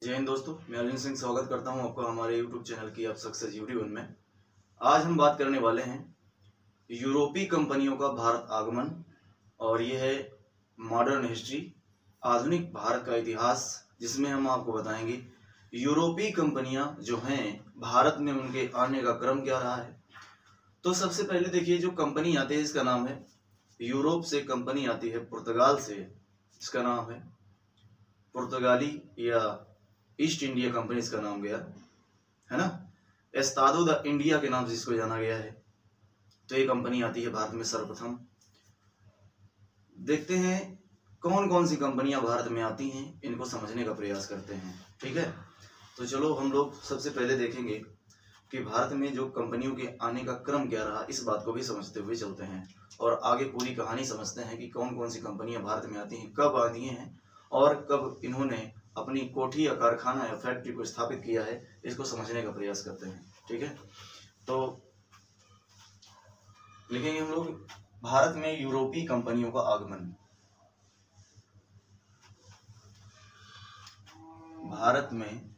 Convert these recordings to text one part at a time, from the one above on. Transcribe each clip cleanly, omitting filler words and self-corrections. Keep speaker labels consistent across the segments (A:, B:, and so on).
A: जय हिंद दोस्तों, मैं अर्जुन सिंह स्वागत करता हूं आपका हमारे YouTube चैनल की आप सक्सेस यूट्यूब में। आज हम बात करने वाले हैं यूरोपीय कंपनियों का भारत आगमन और ये है मॉडर्न हिस्ट्री, आधुनिक भारत का इतिहास, जिसमें हम आपको बताएंगे यूरोपीय कंपनियां जो हैं भारत में उनके आने का क्रम क्या रहा है। तो सबसे पहले देखिए, जो कंपनी आती है इसका नाम है, यूरोप से कंपनी आती है पुर्तगाल से, इसका नाम है पुर्तगाली या ईस्ट इंडिया कंपनी, इसका नाम गया है ना, एस्तादो द इंडिया के नाम से इसको जाना गया है। तो ये कंपनी आती है भारत में सर्वप्रथम। देखते हैं कौन कौन सी कंपनियां भारत में आती हैं, इनको समझने का प्रयास करते हैं। ठीक है, तो चलो हम लोग सबसे पहले देखेंगे कि भारत में जो कंपनियों के आने का क्रम क्या रहा, इस बात को भी समझते हुए चलते हैं और आगे पूरी कहानी समझते हैं कि कौन कौन सी कंपनियां भारत में आती हैं, कब आती हैं और कब इन्होंने अपनी कोठी या कारखाना या फैक्ट्री को स्थापित किया है, इसको समझने का प्रयास करते हैं। ठीक है, तो लिखेंगे हम लोग भारत में यूरोपीय कंपनियों का आगमन। भारत में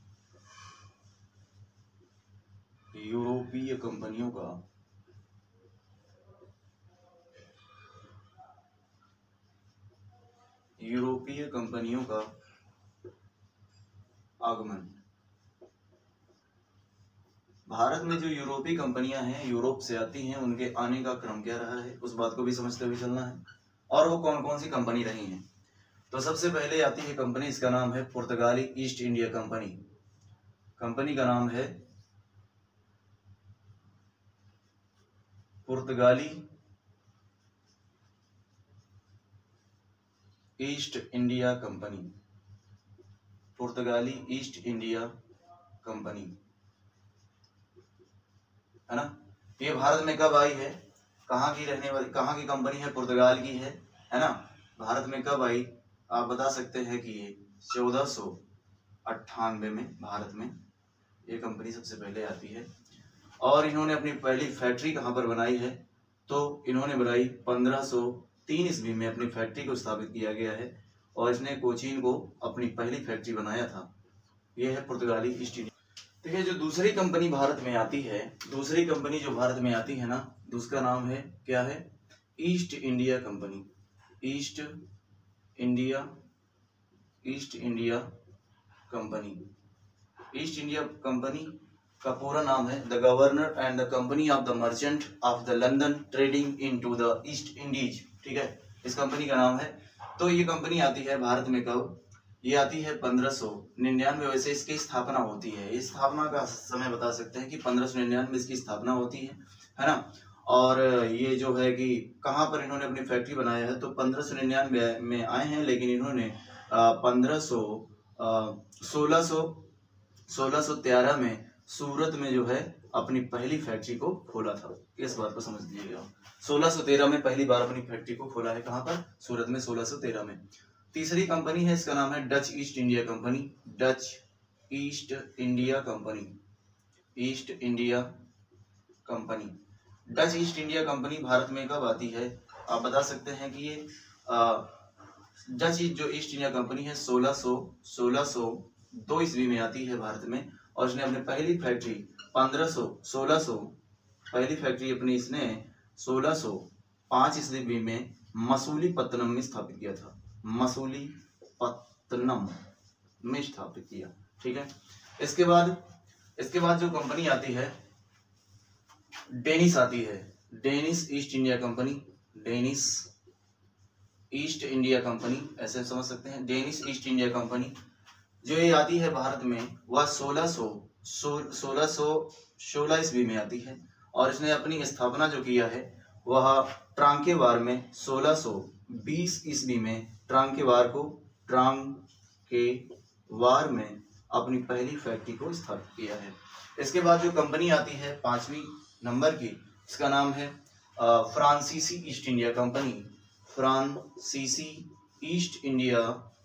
A: यूरोपीय कंपनियों का आगमन। भारत में जो यूरोपीय कंपनियां हैं, यूरोप से आती हैं, उनके आने का क्रम क्या रहा है, उस बात को भी समझते हुए चलना है और वो कौन कौन सी कंपनी रही हैं। तो सबसे पहले आती है कंपनी, इसका नाम है पुर्तगाली ईस्ट इंडिया कंपनी। कंपनी का नाम है पुर्तगाली ईस्ट इंडिया कंपनी। पुर्तगाली ईस्ट इंडिया कंपनी है ना। ये भारत में कब आई है, कहाँ की रहने वाली, कहाँ की कंपनी है, पुर्तगाल की है ना। भारत में कब आई आप बता सकते हैं कि ये 1498 में भारत में ये कंपनी सबसे पहले आती है। और इन्होंने अपनी पहली फैक्ट्री कहाँ पर बनाई है, तो इन्होंने बनाई 1503 ईस्वी में अपनी फैक्ट्री को स्थापित किया गया है और इसने कोचीन को अपनी पहली फैक्ट्री बनाया था। ये है पुर्तगाली ईस्ट इंडिया। देखिए, जो दूसरी कंपनी भारत में आती है, दूसरी कंपनी जो भारत में आती है ना, उसका नाम है, क्या है, east India company. East India company. East India company का पूरा नाम है the governor and the company of the merchant of the London trading into the east Indies. ठीक है, इस कंपनी का नाम है। तो ये कंपनी आती है भारत में कब, ये आती है 1599। वैसे इसकी स्थापना होती है, इस स्थापना का समय बता सकते हैं कि 1599 में इसकी स्थापना होती है ना। और ये जो है कि कहाँ पर इन्होंने अपनी फैक्ट्री बनाया है, तो 1599 में आए हैं, लेकिन इन्होंने 1613 में सूरत में जो है अपनी पहली फैक्ट्री को खोला था। इस बात को समझ लीजिएगा, 1613 में पहली बार अपनी फैक्ट्री को खोला है। कहाँ पर, सूरत में, 1613 में। तीसरी कंपनी है, इसका नाम है Dutch east India company. Dutch east India company. East India company. Dutch east India company Bharat में कब आती है आप बता सकते हैं कि ये डच जो ईस्ट इंडिया कंपनी है 1602 ईस्वी में आती है भारत में और इसने अपनी पहली फैक्ट्री 1600 पहली फैक्ट्री अपनी इसने 1605 ईस्वी में मसूलीपट्टनम में स्थापित किया था। मसूलीपट्टनम में स्थापित किया। ठीक है, इसके बाद जो कंपनी आती है, डेनिस आती है, Danish East India company. Danish East India company ऐसे समझ सकते हैं, डेनिस ईस्ट इंडिया कंपनी जो ये आती है भारत में, वह 1616 ईस्वी में आती है और इसने अपनी स्थापना जो किया है वह ट्रांकेवार में 1620 ईस्वी में ट्रांकेवार में अपनी पहली फैक्ट्री को स्थापित किया है। इसके बाद जो कंपनी आती है 5वीं नंबर की, इसका नाम है फ्रांसीसी ईस्ट इंडिया कंपनी। फ्रांसीसी ईस्ट इंडिया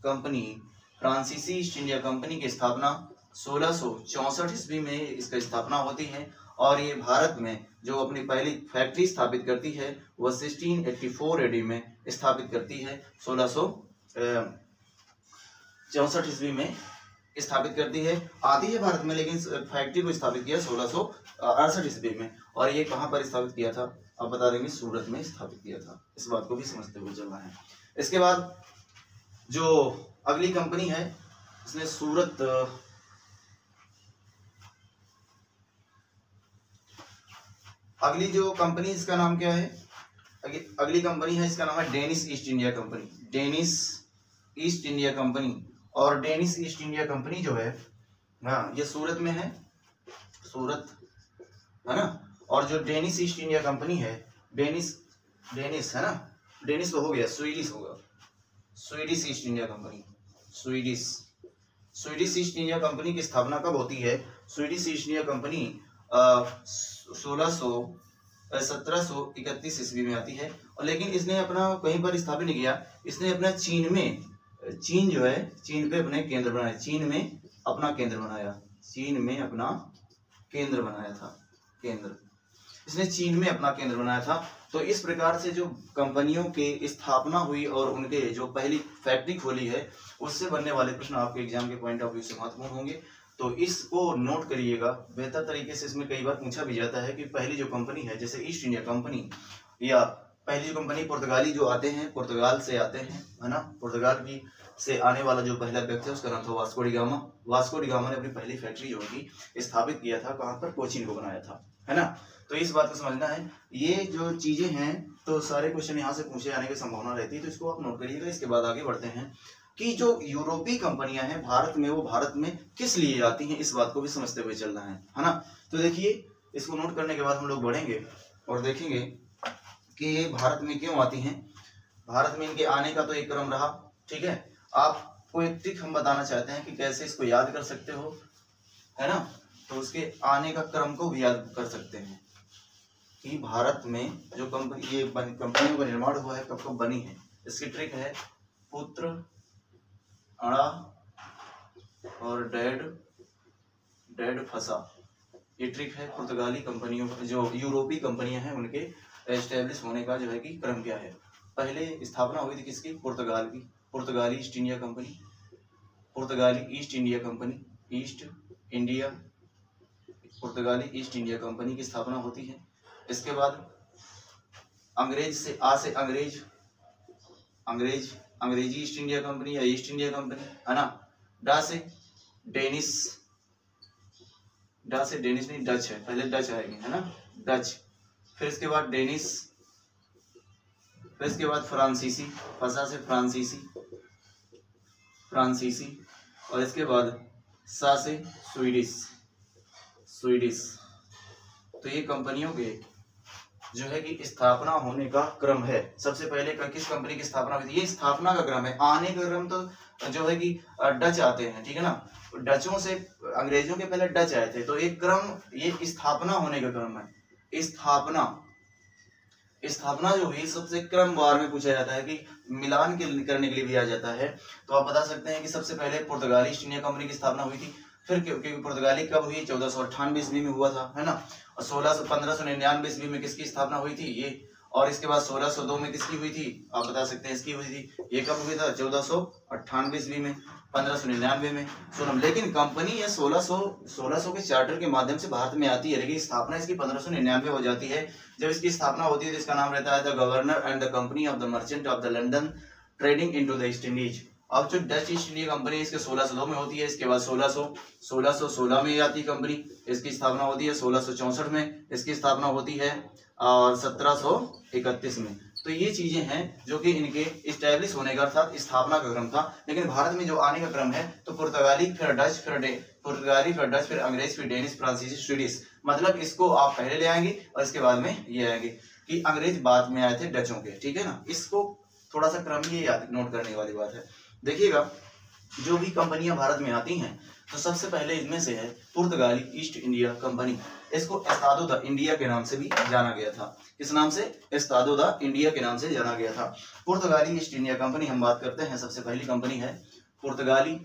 A: कंपनी। फ्रांसीसी ईस्ट इंडिया कंपनी की स्थापना 1664 ईस्वी में इसका स्थापना होती है और ये भारत में जो अपनी पहली फैक्ट्री स्थापित करती है वह 1684 एडी में स्थापित करती है। 1664 ईस्वी में स्थापित करती है, आती है भारत में, लेकिन फैक्ट्री को स्थापित किया 1668 ईस्वी में। और ये कहाँ पर स्थापित किया था, अब बता देंगे, सूरत में स्थापित किया था। इस बात को भी समझते हुए चलना है। इसके बाद जो अगली कंपनी है, इसने सूरत, अगली जो कंपनी, इसका नाम क्या है, अगली कंपनी है, इसका नाम है Danish east India company. Danish east India company. और डेनिश ईस्ट इंडिया कंपनी जो है, हाँ, ये सूरत में है, सूरत है ना। और जो डेनिश ईस्ट इंडिया कंपनी है, डेनिश है ना, डेनिश तो हो गया, स्वीडिश होगा, Swedish east India company. Swedish east India company की स्थापना कब होती है? स्वीडिश ईस्ट इंडिया कंपनी 1731 ईस्वी में आती है। और लेकिन इसने अपना कहीं पर स्थापित नहीं किया, इसने अपना चीन में, चीन जो है, चीन पे अपने केंद्र बनाया, चीन में अपना केंद्र बनाया, चीन में अपना केंद्र बनाया था, केंद्र, इसने चीन में अपना केंद्र बनाया था। तो इस प्रकार से जो कंपनियों की स्थापना हुई और उनके जो पहली फैक्ट्री खोली है, उससे बनने वाले प्रश्न आपके एग्जाम के पॉइंट ऑफ व्यू से महत्वपूर्ण होंगे। तो इसको नोट करिएगा बेहतर तरीके से। इसमें कई बार पूछा भी जाता है कि पहली जो कंपनी है, जैसे ईस्ट इंडिया कंपनी, या पहली जो कंपनी पुर्तगाली जो आते हैं, पुर्तगाल से आते हैं, है ना, पुर्तगाल की से आने वाला जो पहला व्यक्ति है उसका नाम था Vasco D gamma. Vasco D gamma ने अपनी पहली फैक्ट्री जो होगी स्थापित किया था, कहाँ पर, कोचीन को बनाया था, है ना। तो इस बात को समझना है। ये जो चीजें हैं, तो सारे क्वेश्चन यहाँ से पूछे जाने की संभावना रहती है, तो इसको आप नोट करिएगा। इसके बाद आगे बढ़ते हैं कि जो यूरोपीय कंपनियां हैं भारत में, वो भारत में किस लिए आती हैं, इस बात को भी समझते हुए चलना है ना। तो देखिए, इसको नोट करने के बाद हम लोग बढ़ेंगे और देखेंगे कि ये भारत में क्यों आती हैं। भारत में इनके आने का तो एक क्रम रहा, ठीक है। आपको एक ट्रिक हम बताना चाहते हैं कि कैसे इसको याद कर सकते हो, है ना। तो उसके आने का क्रम को भी याद कर सकते हैं कि भारत में जो कंपनी, ये कंपनियों का निर्माण हुआ है, कब कब बनी है। इसकी ट्रिक है पुत्र, अड़ा और डेड फंसा। ये ट्रिक है पुर्तगाली कंपनियों का, जो यूरोपीय कंपनियां हैं उनके एस्टेब्लिश होने का जो है कि क्रम क्या है। पहले स्थापना हुई थी किसकी? पुर्तगाल की, पुर्तगाली ईस्ट इंडिया कंपनी, पुर्तगाली east India company, east India, पुर्तगाली ईस्ट इंडिया कंपनी की स्थापना होती है। इसके बाद अंग्रेज से, आ से अंग्रेज, अंग्रेजी ईस्ट इंडिया कंपनी या ईस्ट इंडिया कंपनी, है ना। डा से डेनिश, डा से डेनिश नहीं, डच है, पहले डच आएगी, है ना, डच। फिर इसके बाद डेनिश, फिर इसके बाद फ्रांसीसी, फसा से फ्रांसीसी, और इसके बाद सा से स्वीडिश। तो ये कंपनियों के जो है कि स्थापना होने का क्रम है। सबसे पहले किस कंपनी की स्थापना हुई थी, ये स्थापना का क्रम है। आने का क्रम तो जो है कि डच आते हैं, ठीक है ना। डचों से, अंग्रेजों के पहले डच आए थे, तो एक क्रम, ये स्थापना होने का क्रम है। स्थापना जो हुई सबसे क्रमवार में पूछा जाता है कि मिलान करने के लिए भी आ जाता है। तो आप बता सकते हैं कि सबसे पहले पुर्तगाली ईस्ट इंडिया कंपनी की स्थापना हुई थी। फिर क्योंकि पुर्तगाली कब हुई, 1498 ईस्वी में हुआ था, है ना। और 1599 ईस्वी में किसकी स्थापना हुई थी, ये। और इसके बाद 1602 में किसकी हुई थी, आप बता सकते हैं, इसकी हुई थी। ये कब हुई था, 1498 ईस्वी में, 1599 में। सोनम, लेकिन कंपनी ये 1600 के चार्टर के माध्यम से भारत में आती है, लेकिन स्थापना इसकी 1599 हो जाती है। जब इसकी स्थापना होती है तो इसका नाम रहता है the governor and the company of the merchant of the London trading into the east Indies. अब जो डच ईस्ट इंडिया कंपनी इसके 1602 में होती है। इसके बाद 1616 में आती है कंपनी, इसकी स्थापना होती है। 1664 में इसकी स्थापना होती है और 1731 में। तो ये चीजें हैं जो कि इनके इस्टेब्लिश होने का अर्थात स्थापना का क्रम था। लेकिन भारत में जो आने का क्रम है तो पुर्तगाली, फिर डच, फिर अंग्रेज, फिर डेनिश, फ्रांसीसी, स्वीडिश। मतलब इसको आप पहले ले आएंगे और इसके बाद में ये आएंगे कि अंग्रेज बाद में आए थे डचों के, ठीक है ना। इसको थोड़ा सा क्रम ये याद नोट करने वाली बात है। देखिएगा, जो भी कंपनियां भारत में आती हैं तो सबसे पहले इनमें से है पुर्तगाली ईस्ट इंडिया कंपनी। इसको एस्तादो द इंडिया के नाम से भी जाना गया था। किस नाम से? एस्तादो द इंडिया के नाम से जाना गया था। पुर्तगाली ईस्ट इंडिया कंपनी हम बात करते हैं। सबसे पहली कंपनी है पुर्तगाली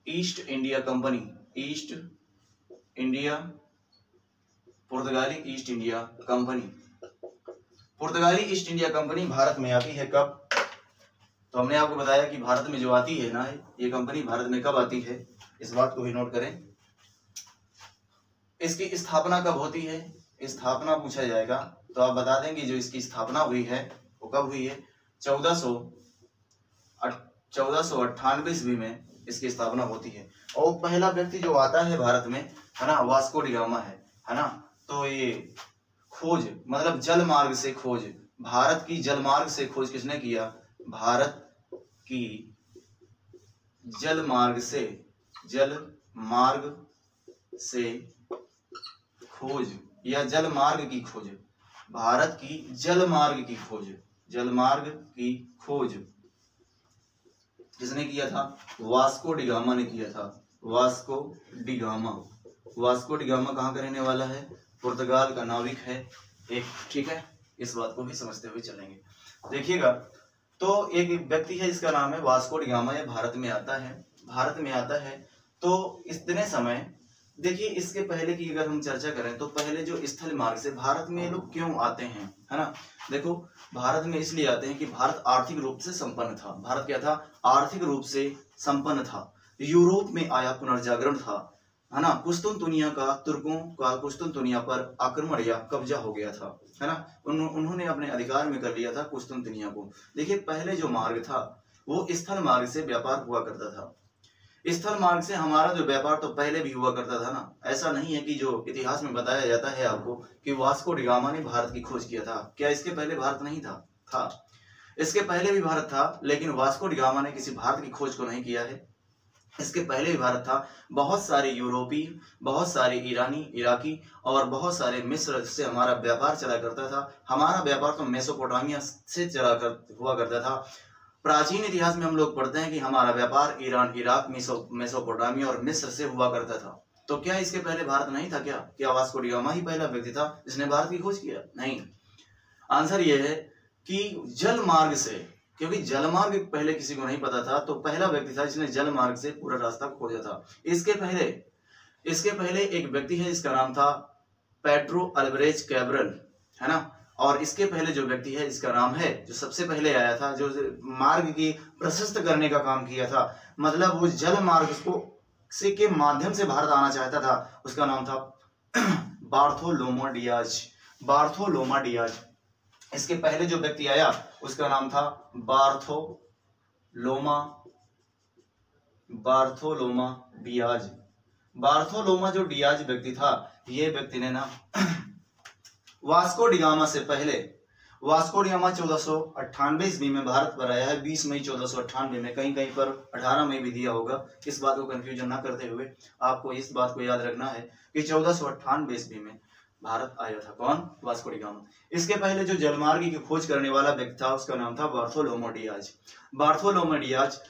A: ईस्ट इंडिया कंपनी, पुर्तगाली ईस्ट इंडिया कंपनी। पुर्तगाली ईस्ट इंडिया कंपनी भारत में आती है कब? तो हमने आपको बताया कि भारत में जो आती है ना, ये कंपनी भारत में कब आती है, इस बात को भी नोट करें। इसकी स्थापना कब होती है, स्थापना पूछा जाएगा तो आप बता दें कि जो इसकी स्थापना हुई है वो कब हुई है, 1498 ईस्वी में इसकी स्थापना होती है। और पहला व्यक्ति जो आता है भारत में, है ना, वास्को डी गामा है ना। तो ये खोज मतलब जल मार्ग से खोज, भारत की जल मार्ग से खोज किसने किया, भारत की जल मार्ग से खोज या जल मार्ग की खोज, भारत की जल मार्ग की खोज किसने किया था, वास्को डी गामा ने किया था। वास्को डी गामा कहाँ का रहने वाला है, पुर्तगाल का नाविक है एक, ठीक है, इस बात को भी समझते हुए चलेंगे। देखिएगा, तो एक व्यक्ति है जिसका नाम है वास्को डी गामा, ये भारत में आता है। तो इतने समय देखिए, इसके पहले की अगर हम चर्चा करें तो पहले जो स्थल मार्ग से भारत में लोग क्यों आते हैं, है ना। देखो, भारत में इसलिए आते हैं कि भारत आर्थिक रूप से संपन्न था। भारत क्या था, आर्थिक रूप से संपन्न था। यूरोप में आया पुनर्जागरण था, है ना। कुस्तुनतुनिया का तुर्कों का कुस्तुनतुनिया पर आक्रमण या कब्जा हो गया था, है ना। उन्होंने अपने अधिकार में कर लिया था कुस्तुनतुनिया को। देखिए, पहले जो मार्ग था वो स्थल मार्ग से व्यापार हुआ करता था। स्थल मार्ग से हमारा जो व्यापार तो पहले भी हुआ करता था ना। ऐसा नहीं है कि जो इतिहास में बताया जाता है आपको कि वास्को डी गामा ने भारत की खोज किया था। क्या इसके पहले भारत नहीं था? इसके पहले भी भारत था, लेकिन वास्को डी गामा ने किसी भारत की खोज को नहीं किया है। इसके पहले भी भारत था। बहुत सारे यूरोपीय, बहुत सारे ईरानी, इराकी और बहुत सारे मिस्र से हमारा व्यापार चला करता था। हमारा व्यापार तो मेसोपोटामिया से हुआ करता था। प्राचीन इतिहास में हम लोग पढ़ते हैं कि हमारा व्यापार ईरान, इराक, मेसोपोटामिया और मिस्र से हुआ करता था। तो क्या इसके पहले भारत नहीं था? क्या वास्को डी गामा ही पहला व्यक्ति था जिसने भारत की खोज किया? नहीं। आंसर यह है कि जल मार्ग से, क्योंकि जल मार्ग पहले किसी को नहीं पता था, तो पहला व्यक्ति था जिसने जल मार्ग से पूरा रास्ता खोजा था। इसके पहले एक व्यक्ति है जिसका नाम था पेड्रो अल्वारेज कैब्रल, है ना। और इसके पहले जो व्यक्ति है इसका नाम है, जो सबसे पहले आया था, जो मार्ग की प्रशस्त करने का काम किया था, मतलब वो जल मार्ग के माध्यम से भारत आना चाहता था, उसका नाम था बार्थोलोमा डियाज। इसके पहले जो व्यक्ति आया उसका नाम था बार्थोलोमा डियाज। बार्थोलोमा जो डियाज व्यक्ति था, ये व्यक्ति ने ना वास्को डी गामा से पहले, वास्को डी गामा 1498 ईस्वी में भारत पर आया है। 20 मई 1498 में, कहीं कहीं पर 18 मई भी दिया होगा। इस बात को कंफ्यूजन ना करते हुए आपको इस बात को याद रखना है कि 1498 ईस्वी में भारत आया था। कौन? Vasco D gamma. इसके पहले जो जलमार्ग की खोज करने वाला व्यक्ति था उसका नाम था बार्थोलोमा डियाज। बार्थोलोमा डियाज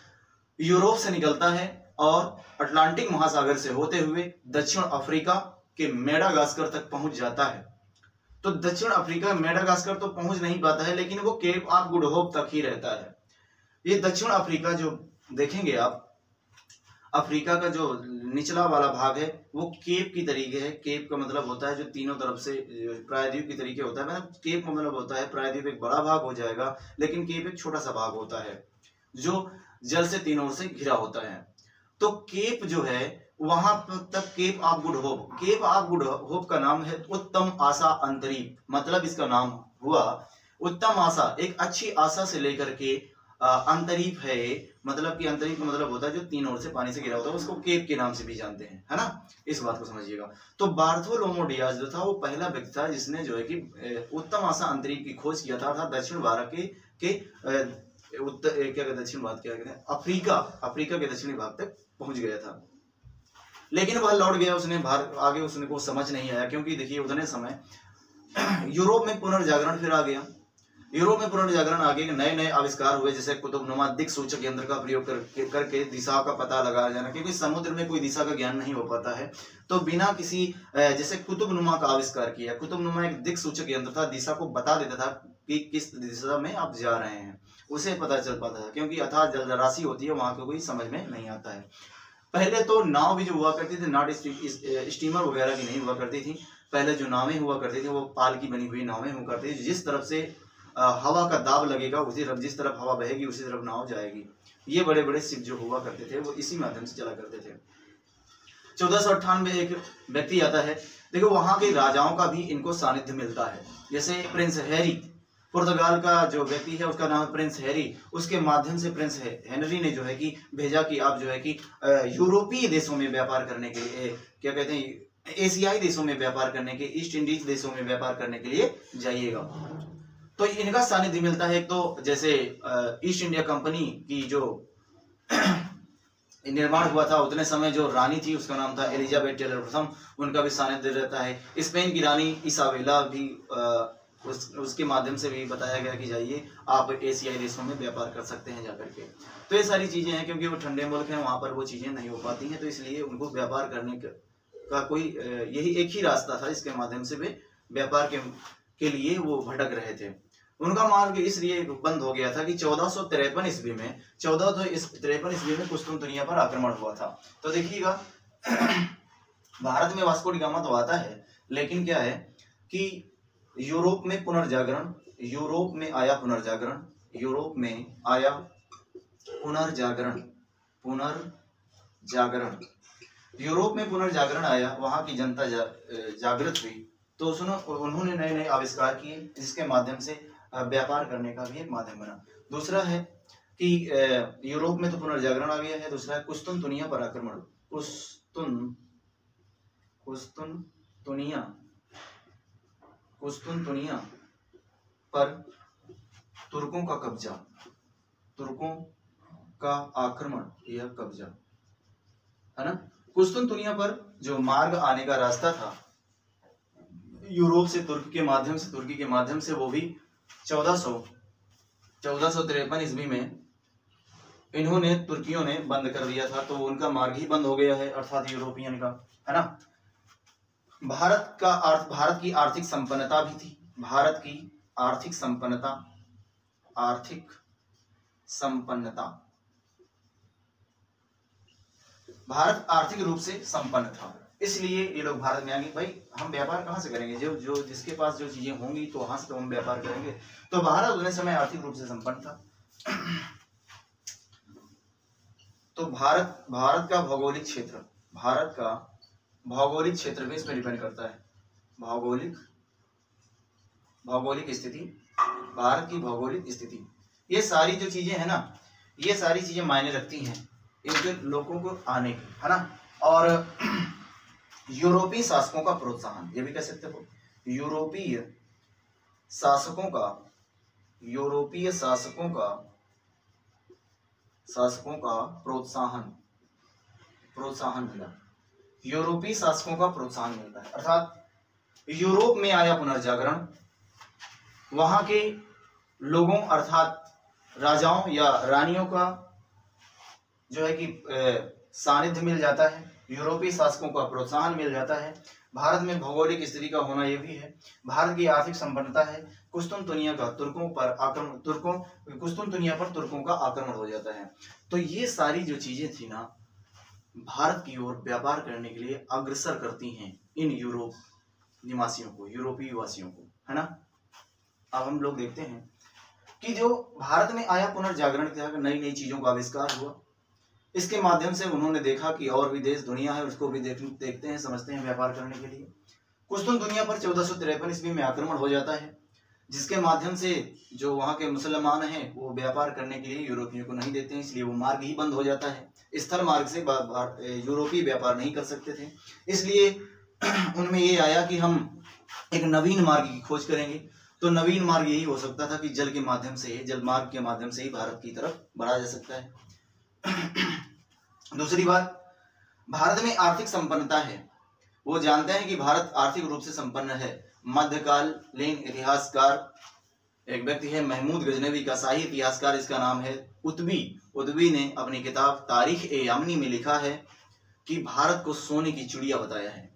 A: यूरोप से निकलता है और अटलांटिक महासागर से होते हुए दक्षिण अफ्रीका के मेडागास्कर तक पहुंच जाता है। तो दक्षिण अफ्रीका मेडागास्कर तो पहुंच नहीं पाता है, लेकिन वो केप ऑफ गुड होप तक ही रहता है। ये दक्षिण अफ्रीका जो देखेंगे आप, अफ्रीका का जो निचला वाला भाग है वो केप की तरीके है। केप का मतलब होता है जो तीनों तरफ से प्रायद्वीप की तरीके होता है। मतलब केप का मतलब होता है प्रायद्वीप एक बड़ा भाग हो जाएगा, लेकिन केप एक छोटा सा भाग होता है जो जल से तीनों ओर से घिरा होता है। तो केप जो है वहां तक Cape of Good Hope. Cape of Good Hope का नाम है उत्तम आशा अंतरीप, मतलब इसका नाम हुआ उत्तम आशा, एक अच्छी आशा से लेकर के अंतरीप है। मतलब कि अंतरीप का मतलब होता है जो तीन ओर से पानी से घिरा होता है, उसको केप के नाम से भी जानते हैं, है ना। इस बात को समझिएगा। तो बार्थोलोमा डियाज जो था वो पहला व्यक्ति था जिसने जो है कि उत्तम आशा अंतरीप की खोज किया था, अर्थात दक्षिण भारत के दक्षिण भारत क्या कहते हैं, अफ्रीका के दक्षिणी भाग तक पहुंच गया था। लेकिन वह लौट गया, उसने आगे उसने को समझ नहीं आया, क्योंकि देखिए उतने समय यूरोप में पुनर्जागरण फिर आ गया। यूरोप में पुनर्जागरण आगे नए नए आविष्कार हुए, जैसे कुतुबनुमा दिक्सूचक यंत्र का प्रयोग करके दिशा का पता लगाया जाना, क्योंकि समुद्र में कोई दिशा का ज्ञान नहीं हो पाता है। तो बिना किसी जैसे कुतुबनुमा का आविष्कार किया। कुतुबनुमा एक दिक्सूचक यंत्र था, दिशा को बता देता था कि किस दिशा में आप जा रहे हैं, उसे पता चल पाता था, क्योंकि अथाह जलराशि होती है वहां को कोई समझ में नहीं आता है। पहले तो नाव भी जो हुआ करती थी, नॉट स्टीमर वगैरह की नहीं हुआ करती थी। पहले जो नावें हुआ करती थी वो पाल की बनी हुई नावें हुआ करती थी, जिस तरफ से हवा का दाब लगेगा, उसी तरफ, जिस तरफ हवा बहेगी उसी तरफ नाव जाएगी। ये बड़े बड़े शिप जो हुआ करते थे वो इसी माध्यम से चला करते थे। 1498 एक व्यक्ति आता है, देखो वहां के राजाओं का भी इनको सानिध्य मिलता है। जैसे प्रिंस हैरी, पुर्तगाल का जो व्यक्ति है उसका नाम है प्रिंस हैरी, उसके माध्यम से प्रिंस हेनरी ने जो है कि भेजा कि आप जो है कि यूरोपीय देशों में व्यापार करने के लिए, क्या कहते हैं, एशियाई देशों में व्यापार करने के, ईस्ट इंडीज देशों में व्यापार करने के लिए जाइएगा। तो इनका सानिध्य मिलता है। एक तो जैसे ईस्ट इंडिया कंपनी की जो निर्माण हुआ था उतने समय जो रानी थी उसका नाम था एलिजाबेथ टेलर प्रथम, उनका भी सानिध्य रहता है। स्पेन की रानी इसाबेला भी उसके माध्यम से भी बताया गया कि जाइए आप एशियाई देशों में व्यापार कर सकते हैं जाकर के। तो ये सारी चीजें हैं, क्योंकि वो ठंडे मुल्क हैं वहां पर वो चीजें नहीं हो पाती हैं, तो इसलिए उनको व्यापार करने का कोई यही एक ही रास्ता था जिसके माध्यम से वे व्यापार के लिए वो भटक रहे थे। उनका मार्ग इसलिए बंद हो गया था कि 1453 ईस्वी में कुस्तुनतुनिया पर आक्रमण हुआ था। तो देखिएगा भारत में वास्को डी गामा तो आता है, लेकिन क्या है कि यूरोप में पुनर्जागरण, यूरोप में आया आया, वहां की जनता जागृत हुई, तो उन्होंने नए नए आविष्कार किए जिसके माध्यम से व्यापार करने का भी एक माध्यम बना। दूसरा है कि यूरोप में तो पुनर्जागरण आ गया है। दूसरा है कुस्तुनतुनिया पर आक्रमण, कुस्तुनतुनिया पर तुर्कों का कब्जा, तुर्कों का आक्रमण या कब्जा, है ना। कुस्तुनतुनिया पर जो मार्ग आने का रास्ता था यूरोप से तुर्की के माध्यम से वो भी 1453 ईस्वी में इन्होंने, तुर्कियों ने बंद कर दिया था, तो उनका मार्ग ही बंद हो गया है, अर्थात यूरोपियन का, है ना। भारत की आर्थिक संपन्नता भी थी, भारत की आर्थिक संपन्नता, भारत आर्थिक रूप से संपन्न था, इसलिए ये लोग भारत में आ गए। भाई हम व्यापार कहाँ से करेंगे, जो जिसके पास जो चीजें होंगी तो वहां से तो हम व्यापार करेंगे। तो भारत उतने समय आर्थिक रूप से संपन्न था। तो भारत का भौगोलिक क्षेत्र भी इसमें डिपेंड करता है। भौगोलिक स्थिति, भारत की भौगोलिक स्थिति, ये सारी जो चीजें हैं ना, ये सारी चीजें मायने रखती हैं इनके लोगों को आने की, है ना। और यूरोपीय शासकों का प्रोत्साहन, ये भी कह सकते हो, यूरोपीय शासकों का प्रोत्साहन मिला, यूरोपीय शासकों का प्रोत्साहन मिलता है, अर्थात यूरोप में आया पुनर्जागरण, वहां के लोगों अर्थात राजाओं या रानियों का जो है कि सानिध्य मिल जाता है, यूरोपीय शासकों का प्रोत्साहन मिल जाता है। भारत में भौगोलिक स्थिति का होना यह भी है, भारत की आर्थिक संपन्नता है, कुस्तुनतुनिया पर तुर्कों का आक्रमण हो जाता है। तो ये सारी जो चीजें थी ना, भारत की ओर व्यापार करने के लिए अग्रसर करती हैं इन यूरोप निवासियों को, यूरोपीय वासियों को, है ना। अब हम लोग देखते हैं कि जो भारत में आया पुनर्जागरण, क्या नई नई चीजों का आविष्कार हुआ, इसके माध्यम से उन्होंने देखा कि और भी देश दुनिया है, उसको भी देखते हैं, समझते हैं व्यापार करने के लिए। कुस्तुनतुनिया पर 1453 ईस्वी में आक्रमण हो जाता है, जिसके माध्यम से जो वहाँ के मुसलमान हैं वो व्यापार करने के लिए यूरोपियों को नहीं देते हैं, इसलिए वो मार्ग ही बंद हो जाता है। स्थल मार्ग से यूरोपीय व्यापार नहीं कर सकते थे, इसलिए उनमें ये आया कि हम एक नवीन मार्ग की खोज करेंगे। तो नवीन मार्ग यही हो सकता था कि जल मार्ग के माध्यम से ही भारत की तरफ बढ़ा जा सकता है। दूसरी बात, भारत में आर्थिक संपन्नता है, वो जानते हैं कि भारत आर्थिक रूप से संपन्न है। मध्यकालीन इतिहासकार एक व्यक्ति है महमूद गजनवी का, शाही इतिहासकार, इसका नाम है उतबी ने अपनी किताब तारीख-ए-यामनी में लिखा है कि भारत को सोने की चिड़िया बताया है।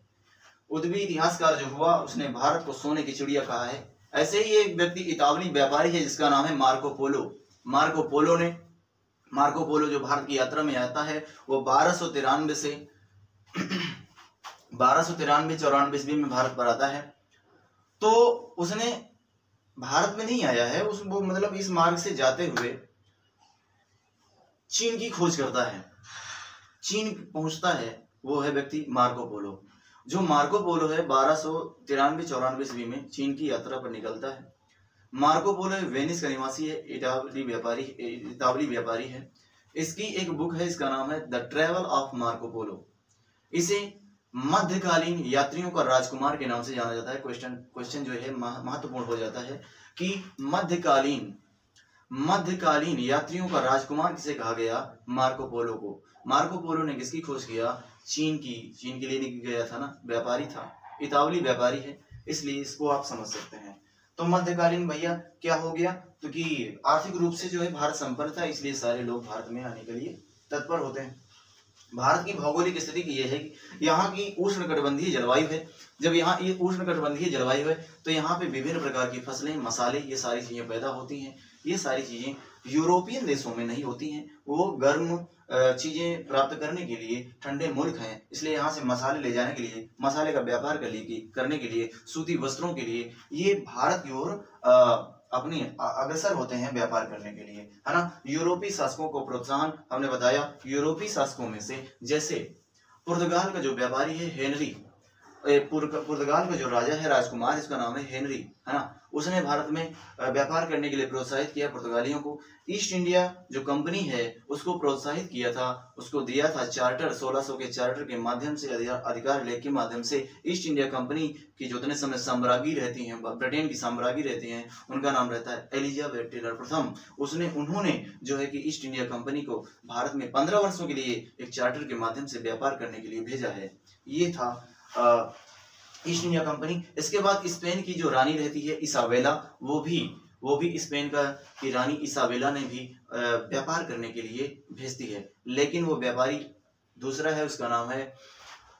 A: उतबी इतिहासकार जो हुआ उसने भारत को सोने की चिड़िया कहा है। ऐसे ही एक व्यक्ति इतालवी व्यापारी है जिसका नाम है मार्को पोलो जो भारत की यात्रा में आता है, वो 1293 ईस्वी में भारत पर आता है। तो उसने भारत में नहीं आया है, उस वो मतलब इस मार्ग से जाते हुए चीन की खोज करता है, चीन पहुंचता है, वो है व्यक्ति मार्को पोलो। जो मार्को पोलो है 1293-94 ईस्वी में चीन की यात्रा पर निकलता है। मार्को पोलो वेनिस का निवासी है, इतावली व्यापारी है। इसकी एक बुक है, इसका नाम है the travel of Marco Polo. इसे मध्यकालीन यात्रियों का राजकुमार के नाम से जाना जाता है। क्वेश्चन जो है महत्वपूर्ण हो जाता है कि मध्यकालीन यात्रियों का राजकुमार किसे कहा गया? मार्को पोलो को। मार्को पोलो ने किसकी खोज किया? चीन के लिए गया था ना, व्यापारी था, इतावली व्यापारी है, इसलिए इसको आप समझ सकते हैं। तो मध्यकालीन भैया क्या हो गया? तो कि आर्थिक रूप से जो है भारत संपन्न था, इसलिए सारे लोग भारत में आने के लिए तत्पर होते हैं। भारत की भौगोलिक स्थिति की यह है कि यहाँ की उष्णकटिबंधीय जलवायु है। जब यहाँ ये उष्णकटिबंधीय जलवायु है तो यहाँ पे विभिन्न प्रकार की फसलें, मसाले, ये सारी चीजें पैदा होती हैं। ये सारी चीजें यूरोपियन देशों में नहीं होती हैं, वो गर्म चीजें प्राप्त करने के लिए ठंडे मुल्क हैं, इसलिए यहाँ से मसाले ले जाने के लिए, मसाले का व्यापार करने के लिए, सूती वस्त्रों के लिए ये भारत की ओर अपनी अग्रसर होते हैं व्यापार करने के लिए, है ना। यूरोपीय शासकों को प्रोत्साहन, हमने बताया यूरोपीय शासकों में से जैसे पुर्तगाल का जो व्यापारी है हेनरी, पुर्तगाल का जो राजा है, राजकुमार, इसका नाम है हेनरी, है ना, उसने भारत में व्यापार करने के लिए प्रोत्साहित किया पुर्तगालियों को। ईस्ट इंडिया जो कंपनी है उसको प्रोत्साहित किया था, उसको दिया था चार्टर, 1600 के चार्टर के माध्यम से, अधिकार लेख के माध्यम से। ईस्ट इंडिया कंपनी की जो उतने समय साम्राज्ञी रहती हैं, ब्रिटेन की साम्राज्ञी रहती हैं, उनका नाम रहता है एलिजाबेथ टेलर प्रथम। उन्होंने जो है कि ईस्ट इंडिया कंपनी को भारत में 15 वर्षों के लिए एक चार्टर के माध्यम से व्यापार करने के लिए भेजा है। ये था ईस्ट इंडिया कंपनी। इसके बाद स्पेन की जो रानी रहती है इसाबेला, वो भी स्पेन की रानी इसाबेला ने भी व्यापार करने के लिए भेजती है, लेकिन वो व्यापारी दूसरा है, उसका नाम है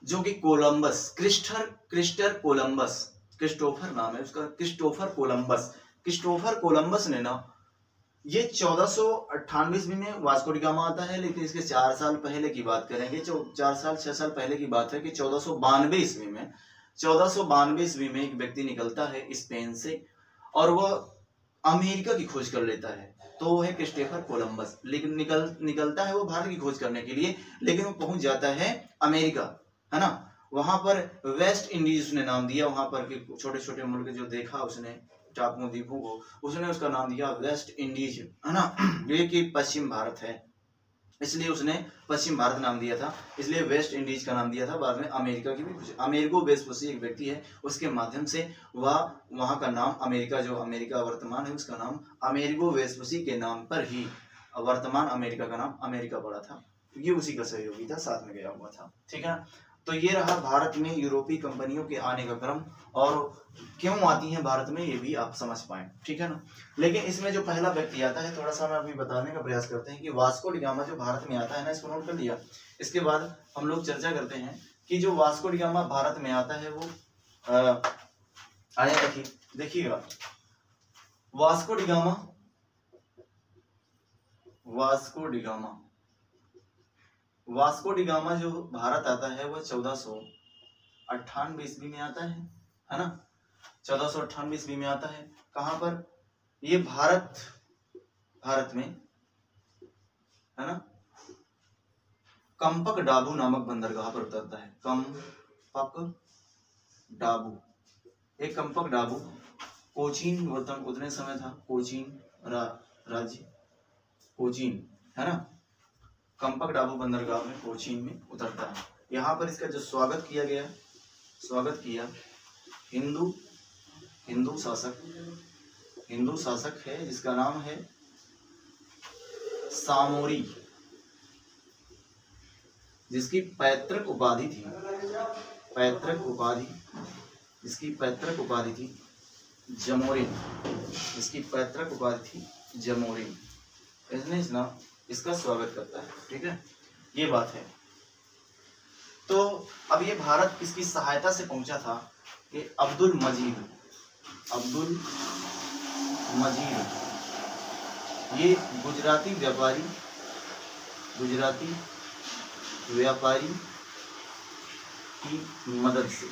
A: जो कि कोलंबस, क्रिस्टोफर नाम है उसका, क्रिस्टोफर कोलंबस ने ना, ये 1498 ईस्वी में वास्को डी गामा आता है, लेकिन इसके 4 साल पहले की बात करेंगे, 6 साल पहले की बात है कि 1492 ईस्वी में एक व्यक्ति निकलता है स्पेन से और वह अमेरिका की खोज कर लेता है, तो वो है क्रिस्टोफर कोलंबस। लेकिन निकलता है वो भारत की खोज करने के लिए, लेकिन वो पहुंच जाता है अमेरिका, है ना। वहां पर वेस्ट इंडीज उसने नाम दिया, वहां पर के छोटे छोटे मुल्क जो देखा उसने, टापुओं द्वीपों को, उसने उसका नाम दिया वेस्ट इंडीज, है ना, ये कि पश्चिम भारत है, इसलिए उसने पश्चिम भारत नाम दिया था, इसलिए वेस्ट इंडीज का नाम दिया था। बाद में अमेरिका की भी, अमेरिको वेस्पुसी एक व्यक्ति है, उसके माध्यम से वह वहां का नाम अमेरिका, जो अमेरिका वर्तमान है उसका नाम अमेरिको वेस्पुसी के नाम पर ही वर्तमान अमेरिका का नाम अमेरिका पड़ा था, क्योंकि उसी का सहयोगी था, साथ में गया हुआ था, ठीक है। तो ये रहा भारत में यूरोपीय कंपनियों के आने का क्रम, और क्यों आती हैं भारत में ये भी आप समझ पाए, ठीक है ना। लेकिन इसमें जो पहला व्यक्ति आता है, थोड़ा सा मैं अभी बताने का प्रयास करते हैं कि वास्को डी गामा जो भारत में आता है ना, इसको नोट कर लिया। इसके बाद हम लोग चर्चा करते हैं कि जो वास्को डी गामा भारत में आता है वो आया, देखिएगा वास्को डी गामा जो भारत आता है वो 1498 ईस्वी में आता है ना, 1498 ईस्वी में आता है। कहां पर? ये भारत में, है ना, कंपक डाबू नामक बंदरगाह पर उतरता है। कंपक डाबू कोचीन उतने समय था, कोचीन राज्य, कोचीन, है ना, कंपक डाबू बंदरगाह में कोचीन में उतरता है। यहाँ पर इसका जो स्वागत किया हिंदू शासक है, जिसका नाम है सामोरी, जिसकी पैतृक उपाधि थी जमोरिन, इसने इसका स्वागत करता है, ठीक है, ये बात है। तो अब ये भारत किसकी सहायता से पहुंचा था? कि अब्दुल मजीद, ये गुजराती व्यापारी की मदद से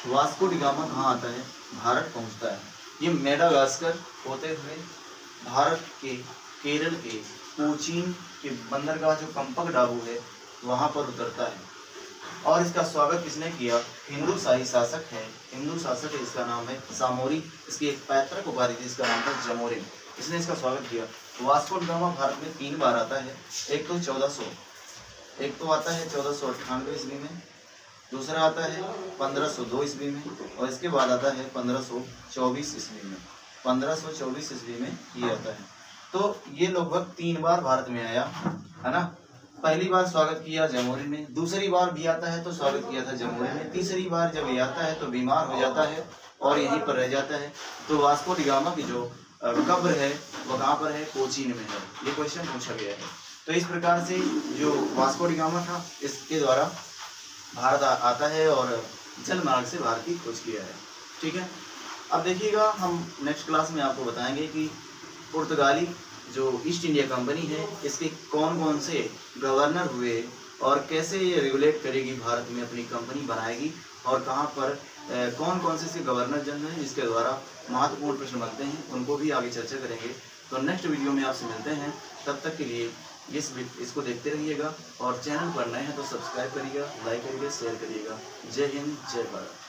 A: वास्को डी गामा कहाँ आता है? भारत पहुंचता है। ये मेडागास्कर होते हुए भारत के केरल के कोचीन के बंदरगाह जो कंपकडाबू है वहां पर उतरता है। और इसका स्वागत किसने किया? हिंदू शाही शासक है, हिंदू शासक है, इसका नाम है सामोरी। इसकी एक पैतृक उपाधि थी, इसका नाम था जमोरिन। इसने इसका स्वागत किया। वास्को डी गामा भारत में 3 बार आता है। एक तो आता है 1498 ईस्वी में, दूसरा आता है 1502 ईस्वी में, और इसके बाद आता है 1524 ईस्वी में। 1524 ईस्वी में ये आता है। तो ये लगभग 3 बार भारत में आया, है ना। पहली बार स्वागत किया जमोरिन ने, दूसरी बार भी आता है तो स्वागत किया था जमोरिन ने, तीसरी बार जब ये आता है तो बीमार हो जाता है और यहीं पर रह जाता है। तो वास्को डी गामा की जो कब्र है वो कहाँ पर है? कोचीन में है। ये क्वेश्चन पूछा गया है। तो इस प्रकार से जो वास्को डी गामा था इसके द्वारा भारत आता है और जल मार्ग से भारत की खोज किया है। ठीक है, अब देखिएगा हम नेक्स्ट क्लास में आपको बताएंगे कि पुर्तगाली जो ईस्ट इंडिया कंपनी है इसके कौन कौन से गवर्नर हुए और कैसे ये रेगुलेट करेगी, भारत में अपनी कंपनी बनाएगी, और कहाँ पर कौन कौन से इसके गवर्नर जनरल हैं जिसके द्वारा महत्वपूर्ण प्रश्न बनते हैं, उनको भी आगे चर्चा करेंगे। तो नेक्स्ट वीडियो में आपसे मिलते हैं, तब तक के लिए इसको देखते रहिएगा और चैनल पर नए हैं तो सब्सक्राइब करिएगा, लाइक करिएगा, शेयर करिएगा। जय हिंद, जय भारत।